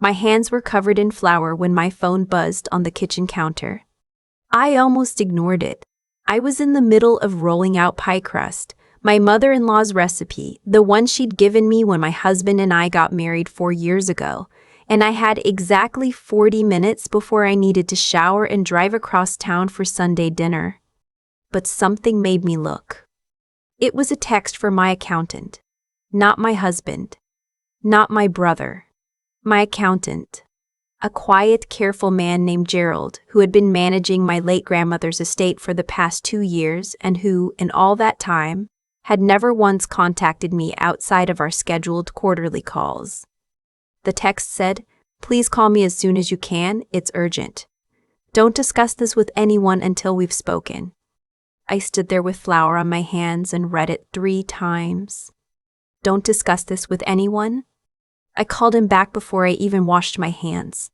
My hands were covered in flour when my phone buzzed on the kitchen counter. I almost ignored it. I was in the middle of rolling out pie crust, my mother-in-law's recipe, the one she'd given me when my husband and I got married 4 years ago, and I had exactly 40 minutes before I needed to shower and drive across town for Sunday dinner. But something made me look. It was a text from my accountant. Not my husband. Not my brother. My accountant. A quiet, careful man named Gerald, who had been managing my late grandmother's estate for the past 2 years and who, in all that time, had never once contacted me outside of our scheduled quarterly calls. The text said, "Please call me as soon as you can, it's urgent. Don't discuss this with anyone until we've spoken." I stood there with flour on my hands and read it 3 times. Don't discuss this with anyone? I called him back before I even washed my hands.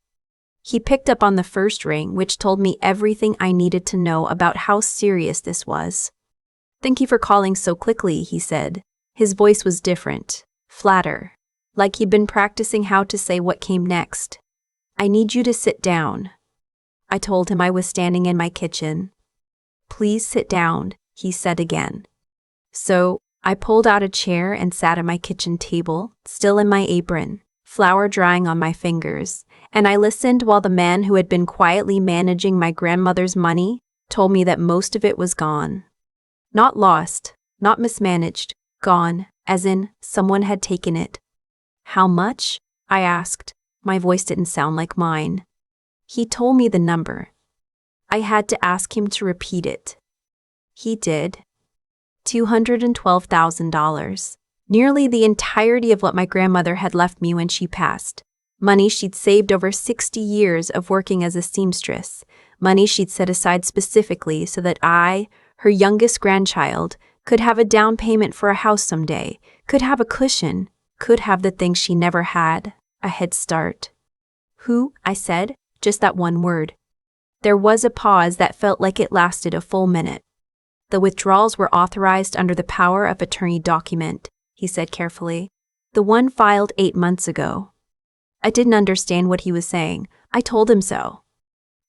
He picked up on the first ring, which told me everything I needed to know about how serious this was. "Thank you for calling so quickly," he said. His voice was different, flatter, like he'd been practicing how to say what came next. "I need you to sit down." I told him I was standing in my kitchen. "Please sit down," he said again. So, I pulled out a chair and sat at my kitchen table, still in my apron, flour drying on my fingers, and I listened while the man who had been quietly managing my grandmother's money told me that most of it was gone. Not lost, not mismanaged, gone, as in someone had taken it. "How much?" I asked. My voice didn't sound like mine. He told me the number. I had to ask him to repeat it. He did. $212,000. Nearly the entirety of what my grandmother had left me when she passed. Money she'd saved over 60 years of working as a seamstress. Money she'd set aside specifically so that I, her youngest grandchild, could have a down payment for a house someday, could have a cushion, could have the things she never had, a head start. "Who?" I said, just that one word. There was a pause that felt like it lasted a full minute. "The withdrawals were authorized under the power of attorney document," he said carefully. "The one filed 8 months ago." I didn't understand what he was saying. I told him so.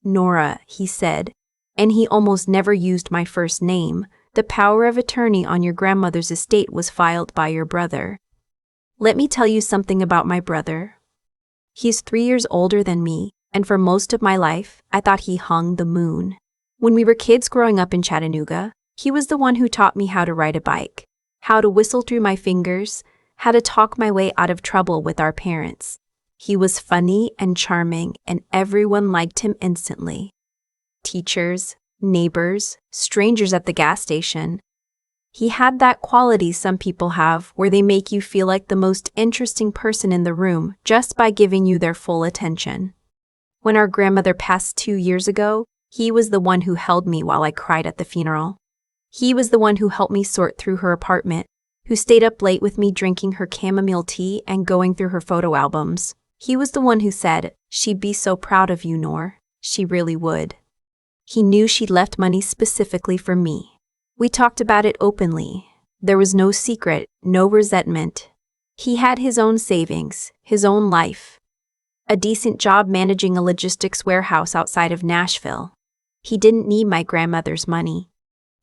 "Nora," he said, and he almost never used my first name, "the power of attorney on your grandmother's estate was filed by your brother. Let me tell you something about my brother. He's 3 years older than me, and for most of my life, I thought he hung the moon. When we were kids growing up in Chattanooga, he was the one who taught me how to ride a bike, how to whistle through my fingers, how to talk my way out of trouble with our parents. He was funny and charming, and everyone liked him instantly. Teachers, neighbors, strangers at the gas station. He had that quality some people have where they make you feel like the most interesting person in the room just by giving you their full attention. When our grandmother passed 2 years ago, he was the one who held me while I cried at the funeral. He was the one who helped me sort through her apartment, who stayed up late with me drinking her chamomile tea and going through her photo albums. He was the one who said, "She'd be so proud of you, Nor. She really would." He knew she'd left money specifically for me. We talked about it openly. There was no secret, no resentment. He had his own savings, his own life. A decent job managing a logistics warehouse outside of Nashville. He didn't need my grandmother's money.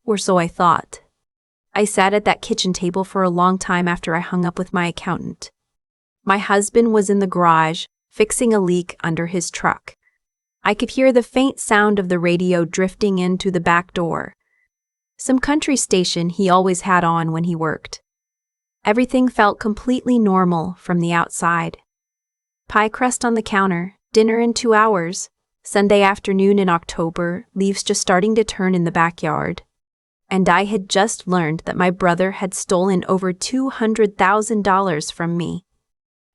Or so I thought. I sat at that kitchen table for a long time after I hung up with my accountant. My husband was in the garage, fixing a leak under his truck. I could hear the faint sound of the radio drifting into the back door. Some country station he always had on when he worked. Everything felt completely normal from the outside. Pie crust on the counter, dinner in 2 hours, Sunday afternoon in October, leaves just starting to turn in the backyard. And I had just learned that my brother had stolen over $200,000 from me.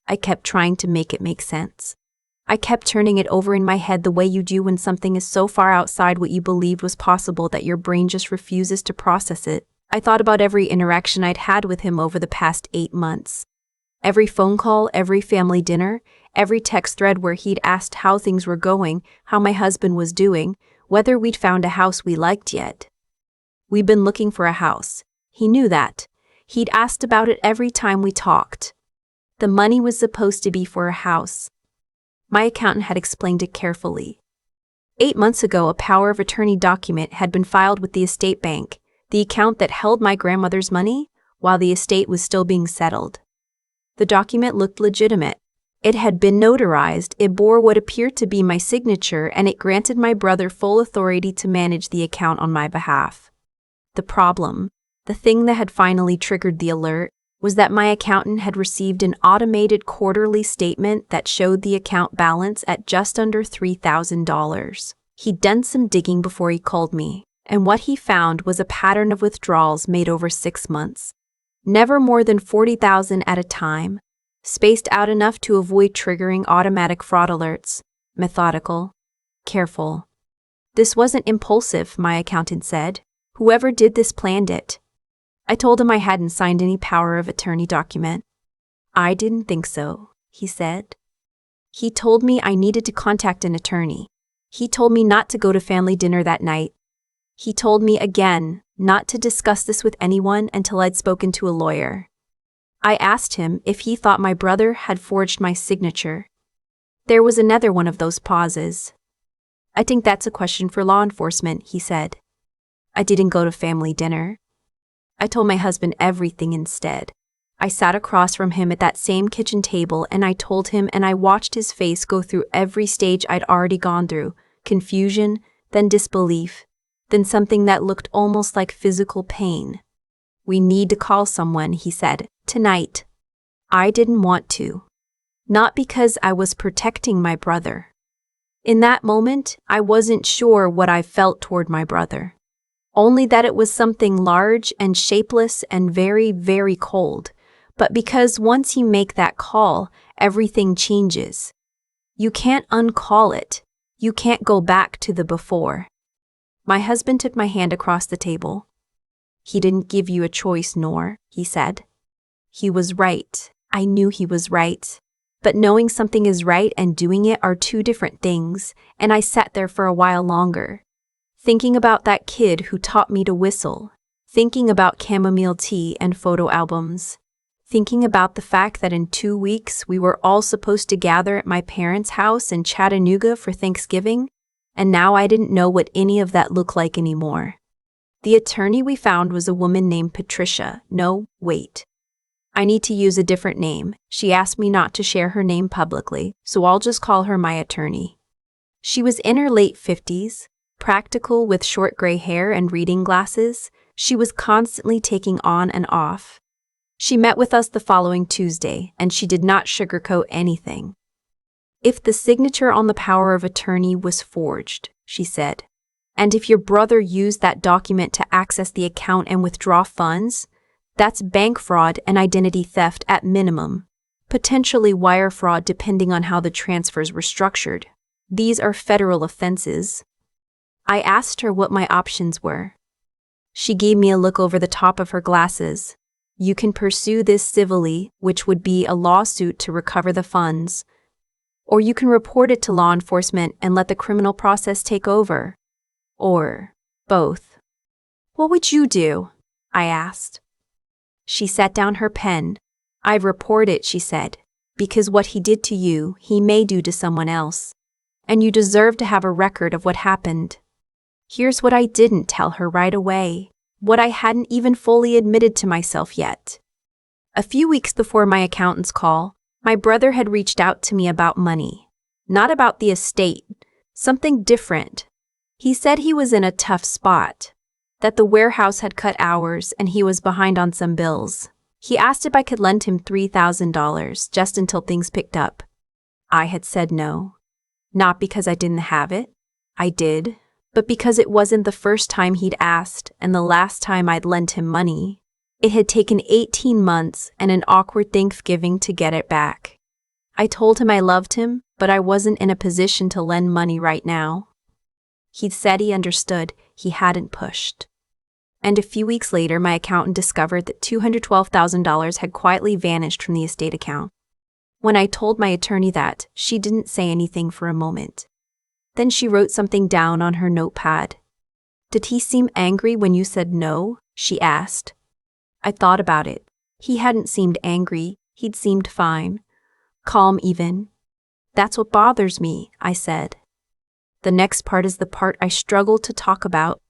I kept trying to make it make sense. I kept turning it over in my head the way you do when something is so far outside what you believed was possible that your brain just refuses to process it. I thought about every interaction I'd had with him over the past 8 months. Every phone call, every family dinner, every text thread where he'd asked how things were going, how my husband was doing, whether we'd found a house we liked yet. We'd been looking for a house. He knew that. He'd asked about it every time we talked. The money was supposed to be for a house. My accountant had explained it carefully. 8 months ago, a power of attorney document had been filed with the estate bank, the account that held my grandmother's money, while the estate was still being settled. The document looked legitimate. It had been notarized, it bore what appeared to be my signature, and it granted my brother full authority to manage the account on my behalf. The problem, the thing that had finally triggered the alert, was that my accountant had received an automated quarterly statement that showed the account balance at just under $3,000. He'd done some digging before he called me, and what he found was a pattern of withdrawals made over 6 months. Never more than $40,000 at a time, spaced out enough to avoid triggering automatic fraud alerts. Methodical. Careful. This wasn't impulsive, my accountant said. Whoever did this planned it. I told him I hadn't signed any power of attorney document. I didn't think so, he said. He told me I needed to contact an attorney. He told me not to go to family dinner that night. He told me again not to discuss this with anyone until I'd spoken to a lawyer. I asked him if he thought my brother had forged my signature. There was another one of those pauses. I think that's a question for law enforcement, he said. I didn't go to family dinner. I told my husband everything instead. I sat across from him at that same kitchen table and I told him, and I watched his face go through every stage I'd already gone through: confusion, then disbelief, then something that looked almost like physical pain. We need to call someone, he said, tonight. I didn't want to. Not because I was protecting my brother. In that moment, I wasn't sure what I felt toward my brother. Only that it was something large and shapeless and very, very cold. But because once you make that call, everything changes. You can't uncall it. You can't go back to the before. My husband took my hand across the table. He didn't give you a choice, Nor, he said. He was right. I knew he was right. But knowing something is right and doing it are two different things, and I sat there for a while longer, thinking about that kid who taught me to whistle, thinking about chamomile tea and photo albums, thinking about the fact that in 2 weeks we were all supposed to gather at my parents' house in Chattanooga for Thanksgiving, and now I didn't know what any of that looked like anymore. The attorney we found was a woman named Patricia. No, wait. I need to use a different name. She asked me not to share her name publicly, so I'll just call her my attorney. She was in her late 50s, practical with short gray hair and reading glasses. She was constantly taking on and off. She met with us the following Tuesday, and she did not sugarcoat anything. If the signature on the power of attorney was forged, she said, and if your brother used that document to access the account and withdraw funds, that's bank fraud and identity theft at minimum, potentially wire fraud depending on how the transfers were structured. These are federal offenses. I asked her what my options were. She gave me a look over the top of her glasses. You can pursue this civilly, which would be a lawsuit to recover the funds, or you can report it to law enforcement and let the criminal process take over. Or both. What would you do? I asked. She set down her pen. I'd report it, she said, because what he did to you, he may do to someone else. And you deserve to have a record of what happened. Here's what I didn't tell her right away, what I hadn't even fully admitted to myself yet. A few weeks before my accountant's call, my brother had reached out to me about money. Not about the estate, something different. He said he was in a tough spot, that the warehouse had cut hours and he was behind on some bills. He asked if I could lend him $3,000 just until things picked up. I had said no. Not because I didn't have it. I did. But because it wasn't the first time he'd asked and the last time I'd lent him money. It had taken 18 months and an awkward Thanksgiving to get it back. I told him I loved him, but I wasn't in a position to lend money right now. He'd said he understood, he hadn't pushed. And a few weeks later, my accountant discovered that $212,000 had quietly vanished from the estate account. When I told my attorney that, she didn't say anything for a moment. Then she wrote something down on her notepad. Did he seem angry when you said no? She asked. I thought about it. He hadn't seemed angry, he'd seemed fine. Calm even. That's what bothers me, I said. The next part is the part I struggle to talk about.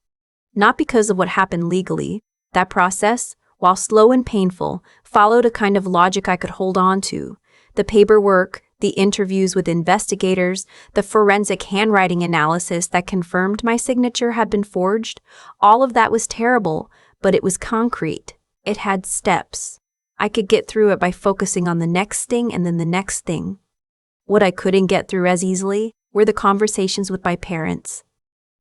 Not because of what happened legally. That process, while slow and painful, followed a kind of logic I could hold on to. The paperwork, the interviews with investigators, the forensic handwriting analysis that confirmed my signature had been forged, all of that was terrible, but it was concrete. It had steps. I could get through it by focusing on the next thing and then the next thing. What I couldn't get through as easily were the conversations with my parents.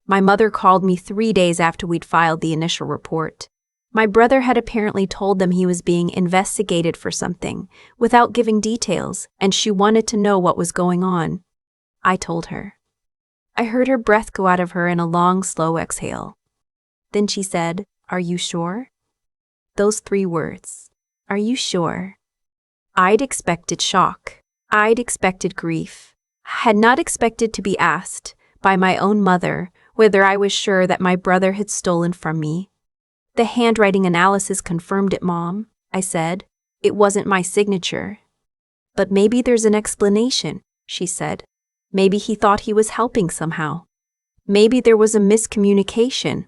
My mother called me 3 days after we'd filed the initial report. My brother had apparently told them he was being investigated for something, without giving details, and she wanted to know what was going on. I told her. I heard her breath go out of her in a long, slow exhale. Then she said, "Are you sure?" Those 3 words. Are you sure? I'd expected shock. I'd expected grief. I had not expected to be asked, by my own mother, whether I was sure that my brother had stolen from me. The handwriting analysis confirmed it, Mom, I said. It wasn't my signature. But maybe there's an explanation, she said. Maybe he thought he was helping somehow. Maybe there was a miscommunication.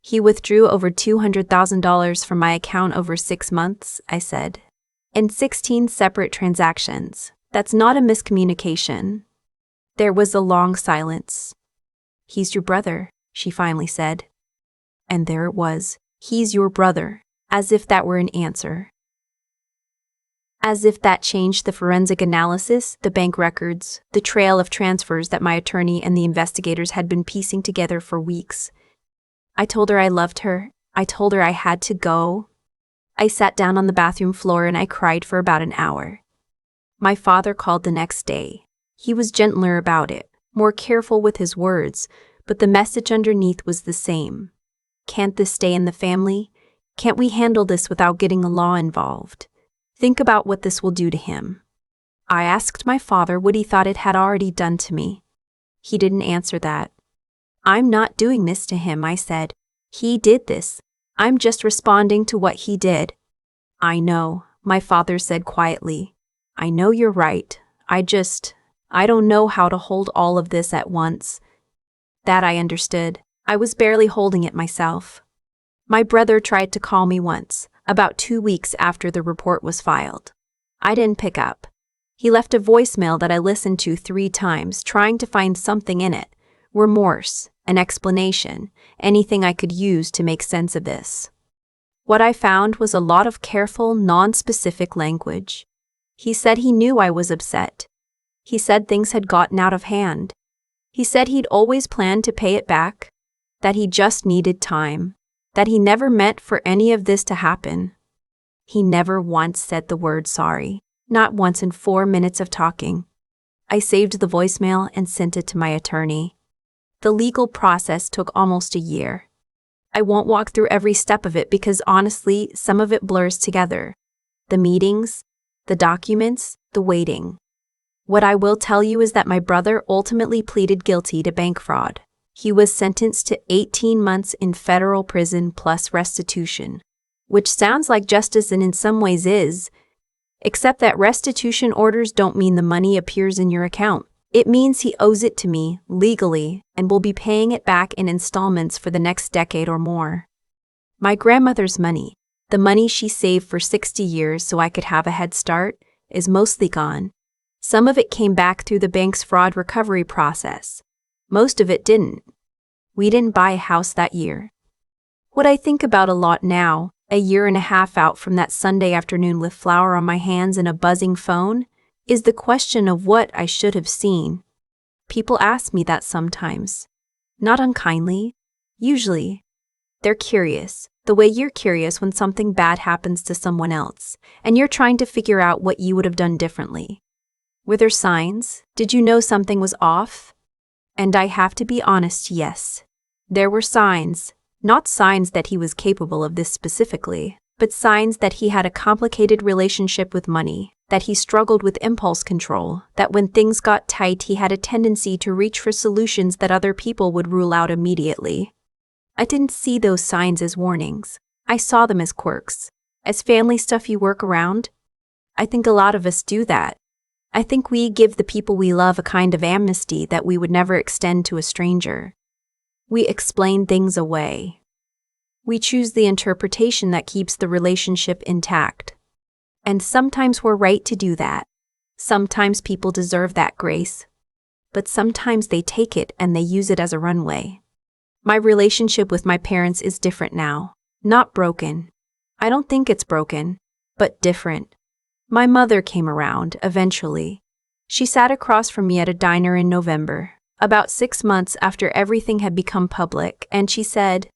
He withdrew over $200,000 from my account over 6 months, I said. In 16 separate transactions. That's not a miscommunication. There was a long silence. He's your brother, she finally said. And there it was. He's your brother, as if that were an answer. As if that changed the forensic analysis, the bank records, the trail of transfers that my attorney and the investigators had been piecing together for weeks. I told her I loved her. I told her I had to go. I sat down on the bathroom floor and I cried for about an hour. My father called the next day. He was gentler about it, more careful with his words, but the message underneath was the same. Can't this stay in the family? Can't we handle this without getting the law involved? Think about what this will do to him. I asked my father what he thought it had already done to me. He didn't answer that. I'm not doing this to him, I said. He did this. I'm just responding to what he did. I know, my father said quietly. I know you're right. I don't know how to hold all of this at once. That I understood. I was barely holding it myself. My brother tried to call me once, about 2 weeks after the report was filed. I didn't pick up. He left a voicemail that I listened to 3 times, trying to find something in it. Remorse, an explanation, anything I could use to make sense of this. What I found was a lot of careful, non-specific language. He said he knew I was upset. He said things had gotten out of hand. He said he'd always planned to pay it back, that he just needed time, that he never meant for any of this to happen. He never once said the word sorry, not once in 4 minutes of talking. I saved the voicemail and sent it to my attorney. The legal process took almost a year. I won't walk through every step of it because honestly, some of it blurs together. The meetings, the documents, the waiting. What I will tell you is that my brother ultimately pleaded guilty to bank fraud. He was sentenced to 18 months in federal prison plus restitution, which sounds like justice and in some ways is, except that restitution orders don't mean the money appears in your account. It means he owes it to me, legally, and will be paying it back in installments for the next decade or more. My grandmother's money, the money she saved for 60 years so I could have a head start, is mostly gone. Some of it came back through the bank's fraud recovery process. Most of it didn't. We didn't buy a house that year. What I think about a lot now, a year and a half out from that Sunday afternoon with flour on my hands and a buzzing phone, is the question of what I should have seen. People ask me that sometimes. Not unkindly. Usually. They're curious, the way you're curious when something bad happens to someone else, and you're trying to figure out what you would have done differently. Were there signs? Did you know something was off? And I have to be honest, yes. There were signs. Not signs that he was capable of this specifically, but signs that he had a complicated relationship with money, that he struggled with impulse control, that when things got tight he had a tendency to reach for solutions that other people would rule out immediately. I didn't see those signs as warnings. I saw them as quirks, as family stuff you work around. I think a lot of us do that. I think we give the people we love a kind of amnesty that we would never extend to a stranger. We explain things away. We choose the interpretation that keeps the relationship intact. And sometimes we're right to do that. Sometimes people deserve that grace. But sometimes they take it and they use it as a runway. My relationship with my parents is different now. Not broken. I don't think it's broken, but different. My mother came around, eventually. She sat across from me at a diner in November, about 6 months after everything had become public, and she said,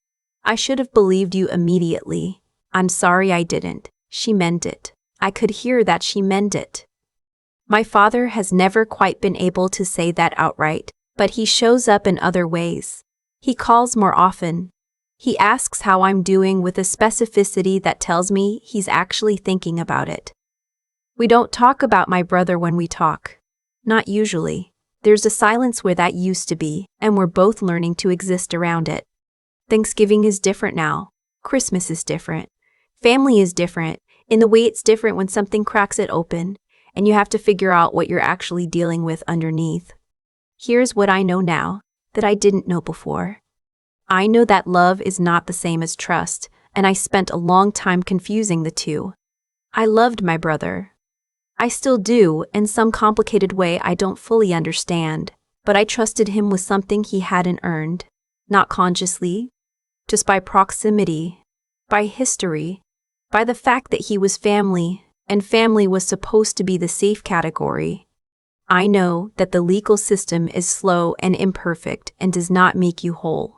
"I should have believed you immediately. I'm sorry I didn't." She meant it. I could hear that she meant it. My father has never quite been able to say that outright, but he shows up in other ways. He calls more often. He asks how I'm doing with a specificity that tells me he's actually thinking about it. We don't talk about my brother when we talk. Not usually. There's a silence where that used to be, and we're both learning to exist around it. Thanksgiving is different now. Christmas is different. Family is different, in the way it's different when something cracks it open, and you have to figure out what you're actually dealing with underneath. Here's what I know now, that I didn't know before. I know that love is not the same as trust, and I spent a long time confusing the two. I loved my brother. I still do, in some complicated way I don't fully understand, but I trusted him with something he hadn't earned, not consciously, just by proximity, by history, by the fact that he was family, and family was supposed to be the safe category. I know that the legal system is slow and imperfect and does not make you whole.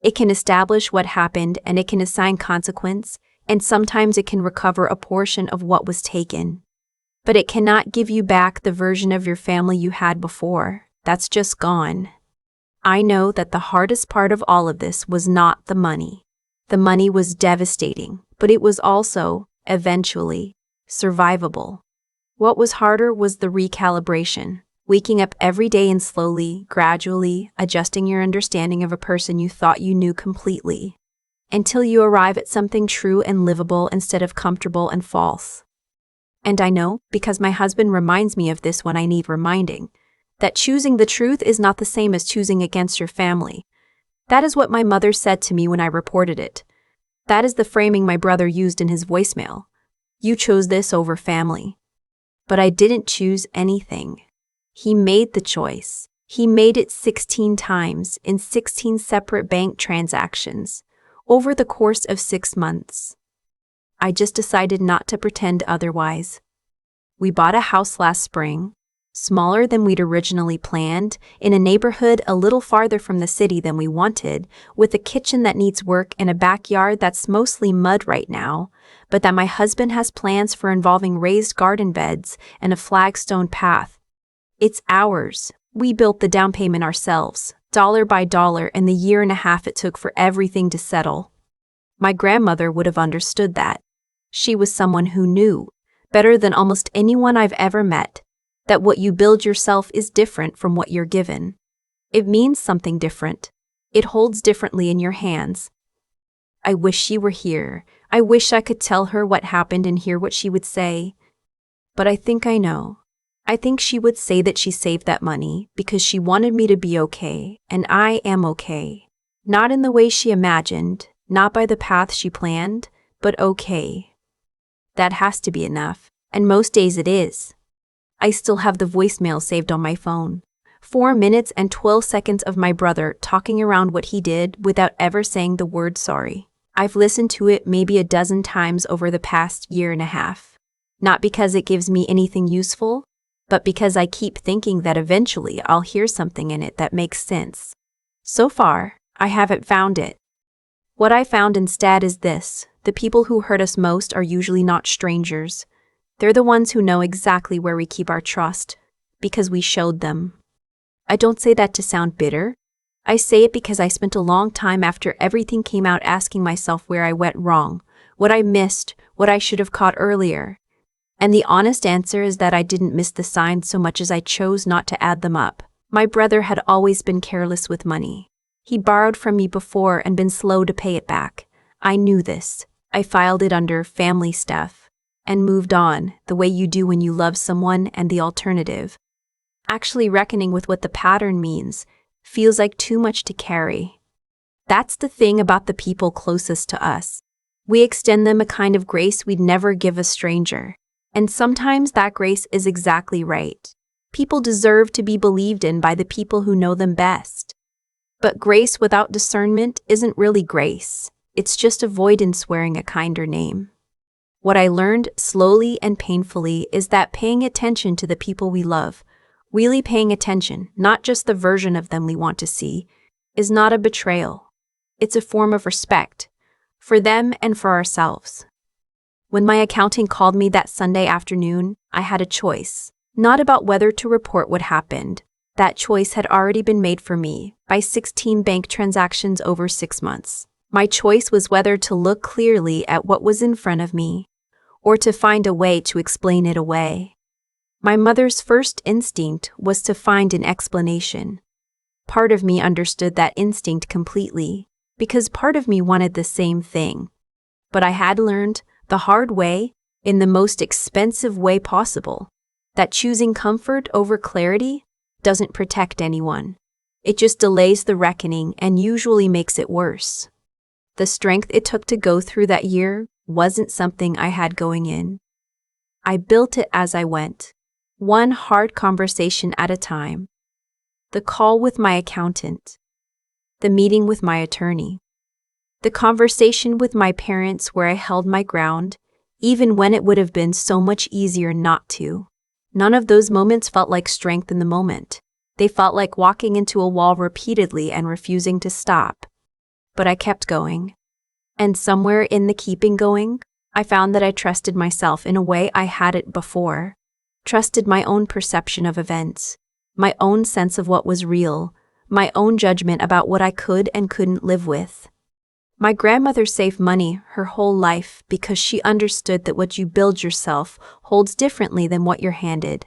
It can establish what happened and it can assign consequence, and sometimes it can recover a portion of what was taken. But it cannot give you back the version of your family you had before. That's just gone. I know that the hardest part of all of this was not the money. The money was devastating, but it was also, eventually, survivable. What was harder was the recalibration. Waking up every day and slowly, gradually, adjusting your understanding of a person you thought you knew completely, until you arrive at something true and livable instead of comfortable and false. And I know, because my husband reminds me of this when I need reminding, that choosing the truth is not the same as choosing against your family. That is what my mother said to me when I reported it. That is the framing my brother used in his voicemail. You chose this over family. But I didn't choose anything. He made the choice. He made it 16 times in 16 separate bank transactions over the course of 6 months. I just decided not to pretend otherwise. We bought a house last spring, smaller than we'd originally planned, in a neighborhood a little farther from the city than we wanted, with a kitchen that needs work and a backyard that's mostly mud right now, but that my husband has plans for involving raised garden beds and a flagstone path. It's ours. We built the down payment ourselves, dollar by dollar, in the year and a half it took for everything to settle. My grandmother would have understood that. She was someone who knew, better than almost anyone I've ever met, that what you build yourself is different from what you're given. It means something different. It holds differently in your hands. I wish she were here. I wish I could tell her what happened and hear what she would say. But I think I know. I think she would say that she saved that money because she wanted me to be okay, and I am okay. Not in the way she imagined, not by the path she planned, but okay. That has to be enough, and most days it is. I still have the voicemail saved on my phone. 4 minutes and 12 seconds of my brother talking around what he did without ever saying the word sorry. I've listened to it maybe a dozen times over the past year and a half. Not because it gives me anything useful, but because I keep thinking that eventually I'll hear something in it that makes sense. So far, I haven't found it. What I found instead is this: the people who hurt us most are usually not strangers. They're the ones who know exactly where we keep our trust, because we showed them. I don't say that to sound bitter. I say it because I spent a long time after everything came out asking myself where I went wrong, what I missed, what I should have caught earlier. And the honest answer is that I didn't miss the signs so much as I chose not to add them up. My brother had always been careless with money. He'd borrowed from me before and been slow to pay it back. I knew this. I filed it under family stuff. and moved on, the way you do when you love someone and the alternative. Actually reckoning with what the pattern means feels like too much to carry. That's the thing about the people closest to us. We extend them a kind of grace we'd never give a stranger. And sometimes that grace is exactly right. People deserve to be believed in by the people who know them best. But grace without discernment isn't really grace. It's just avoidance wearing a kinder name. What I learned slowly and painfully is that paying attention to the people we love, really paying attention, not just the version of them we want to see, is not a betrayal. It's a form of respect, for them and for ourselves. When my accountant called me that Sunday afternoon, I had a choice, not about whether to report what happened. That choice had already been made for me by 16 bank transactions over 6 months. My choice was whether to look clearly at what was in front of me, or to find a way to explain it away. My mother's first instinct was to find an explanation. Part of me understood that instinct completely, because part of me wanted the same thing. But I had learned, the hard way, in the most expensive way possible, that choosing comfort over clarity doesn't protect anyone. It just delays the reckoning and usually makes it worse. The strength it took to go through that year wasn't something I had going in. I built it as I went, one hard conversation at a time. The call with my accountant, the meeting with my attorney, the conversation with my parents where I held my ground, even when it would have been so much easier not to. None of those moments felt like strength in the moment. They felt like walking into a wall repeatedly and refusing to stop. But I kept going. And somewhere in the keeping going, I found that I trusted myself in a way I hadn't before. Trusted my own perception of events, my own sense of what was real, my own judgment about what I could and couldn't live with. My grandmother saved money her whole life because she understood that what you build yourself holds differently than what you're handed.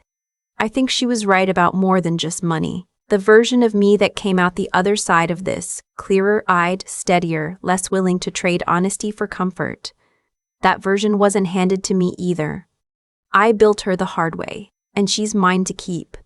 I think she was right about more than just money. The version of me that came out the other side of this, clearer-eyed, steadier, less willing to trade honesty for comfort. That version wasn't handed to me either. I built her the hard way, and she's mine to keep.